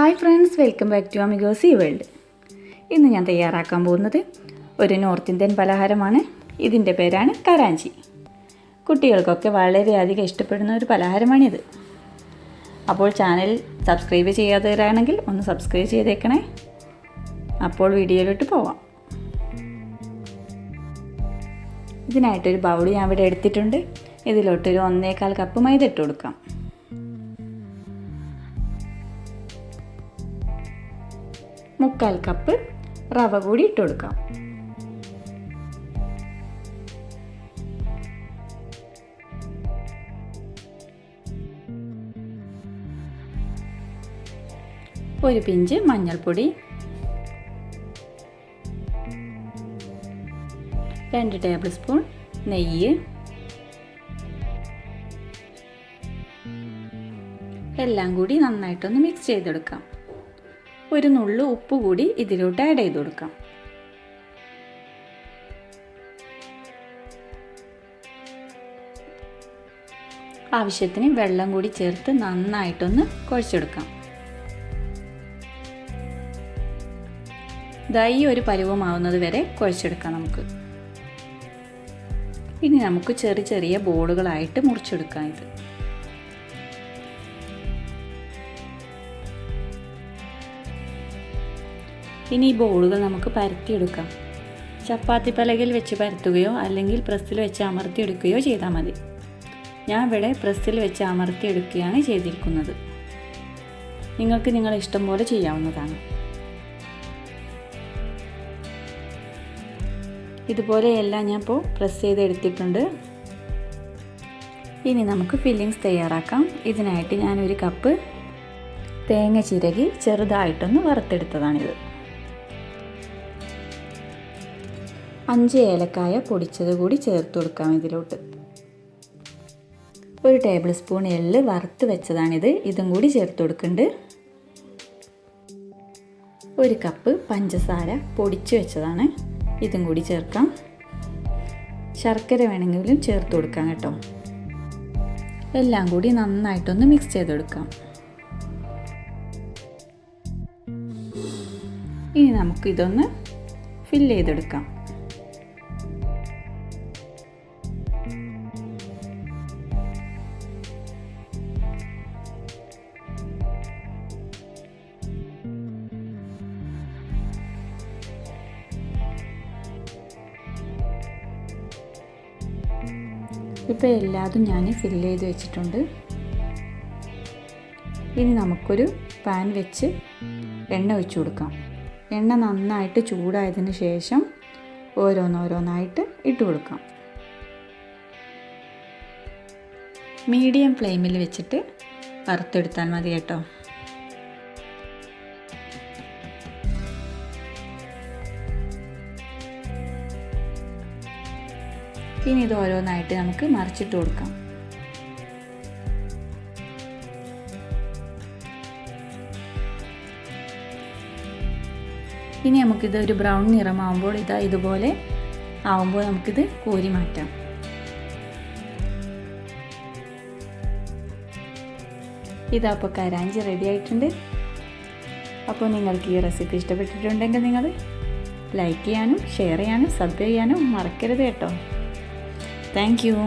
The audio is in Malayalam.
Hi friends, welcome back to അമിഗോസി വേൾഡ്. ഇന്ന് ഞാൻ തയ്യാറാക്കാൻ പോകുന്നത് ഒരു നോർത്ത് ഇന്ത്യൻ പലഹാരമാണ്. ഇതിൻ്റെ പേരാണ് കരാഞ്ചി. കുട്ടികൾക്കൊക്കെ വളരെയധികം ഇഷ്ടപ്പെടുന്ന ഒരു പലഹാരമാണിത്. അപ്പോൾ ചാനൽ സബ്സ്ക്രൈബ് ചെയ്യാത്തവരാണെങ്കിൽ ഒന്ന് സബ്സ്ക്രൈബ് ചെയ്തേക്കണേ. അപ്പോൾ വീഡിയോയിലോട്ട് പോവാം. ഇതിനായിട്ടൊരു ബൗൾ ഞാൻ ഇവിടെ എടുത്തിട്ടുണ്ട്. ഇതിലോട്ടൊരു 1.25 കപ്പ് മൈദ ഇട്ട് കൊടുക്കാം. മുക്കാൽ കപ്പ് റവ കൂടി ഇട്ട് കൊടുക്കാം. ഒരു പിഞ്ച് മഞ്ഞൾപ്പൊടി, 2 ടേബിൾ സ്പൂൺ നെയ്യ്, എല്ലാം കൂടി നന്നായിട്ടൊന്ന് മിക്സ് ചെയ്തെടുക്കാം. ഒരു നുള്ളു ഉപ്പ് കൂടി ഇതിലോട്ട് ആഡ് ചെയ്ത് കൊടുക്കാം. ആവശ്യത്തിന് വെള്ളം കൂടി ചേർത്ത് നന്നായിട്ടൊന്ന് കുഴച്ചെടുക്കാം. ഈ ഒരു പരുവമാവുന്നത് വരെ കുഴച്ചെടുക്കാം നമുക്ക്. ഇനി നമുക്ക് ചെറിയ ചെറിയ ബോളുകളായിട്ട് മുറിച്ചെടുക്കാം. ഇത് ഇനി ഈ ബോളുകൾ നമുക്ക് പരത്തിയെടുക്കാം. ചപ്പാത്തി പലകയിൽ വെച്ച് പരത്തുകയോ അല്ലെങ്കിൽ പ്രസ്സിൽ വെച്ച് അമർത്തിയെടുക്കുകയോ ചെയ്താൽ മതി. ഞാൻ ഇവിടെ പ്രസ്സിൽ വെച്ച് അമർത്തിയെടുക്കുകയാണ് ചെയ്തിരിക്കുന്നത്. നിങ്ങൾക്ക് നിങ്ങളുടെ ഇഷ്ടം പോലെ ചെയ്യാവുന്നതാണ്. ഇതുപോലെയെല്ലാം ഞാൻ ഇപ്പോൾ പ്രസ് ചെയ്തെടുത്തിട്ടുണ്ട്. ഇനി നമുക്ക് ഫില്ലിങ്സ് തയ്യാറാക്കാം. ഇതിനായിട്ട് ഞാനൊരു കപ്പ് തേങ്ങ ചിരകി ചെറുതായിട്ടൊന്ന് വറുത്തെടുത്തതാണിത്. 5 ഏലക്കായ പൊടിച്ചത് കൂടി ചേർത്ത് കൊടുക്കാം ഇതിലോട്ട്. 1 ടേബിൾ സ്പൂൺ എള്ള് വറുത്ത് വെച്ചതാണിത്, ഇതും കൂടി ചേർത്ത് കൊടുക്കുന്നുണ്ട്. 1 കപ്പ് പഞ്ചസാര പൊടിച്ച് വെച്ചതാണ്, ഇതും കൂടി ചേർക്കാം. ശർക്കര വേണമെങ്കിലും ചേർത്ത് കൊടുക്കാം കേട്ടോ. എല്ലാം കൂടി നന്നായിട്ടൊന്ന് മിക്സ് ചെയ്തെടുക്കാം. ഇനി നമുക്കിതൊന്ന് ഫില്ല് ചെയ്തെടുക്കാം. ഇപ്പോൾ എല്ലാതും ഞാൻ ഫില്ല് ചെയ്ത് വെച്ചിട്ടുണ്ട്. ഇനി നമുക്കൊരു പാൻ വെച്ച് എണ്ണ ഒഴിച്ചു കൊടുക്കാം. എണ്ണ നന്നായിട്ട് ചൂടായതിന് ശേഷം ഓരോന്നോരോന്നായിട്ട് ഇട്ട് കൊടുക്കാം. മീഡിയം ഫ്ലെയിമിൽ വെച്ചിട്ട് വറുത്തെടുത്താൽ മതി കേട്ടോ. ഇനി ഇത് ഓരോന്നായിട്ട് നമുക്ക് മറിച്ചിട്ട് കൊടുക്കാം. ഇനി നമുക്കിത് ഒരു ബ്രൗൺ നിറമാകുമ്പോൾ ഇതുപോലെ ആവുമ്പോൾ നമുക്കിത് കോരി മാറ്റാം. അപ്പോൾ കരാഞ്ചി റെഡി ആയിട്ടുണ്ട്. അപ്പോൾ നിങ്ങൾക്ക് ഈ റെസിപ്പി ഇഷ്ടപ്പെട്ടിട്ടുണ്ടെങ്കിൽ നിങ്ങൾ ലൈക്ക് ചെയ്യാനും ഷെയർ ചെയ്യാനും സബ്സ്ക്രൈബ് ചെയ്യാനും മറക്കരുത് കേട്ടോ. Thank you.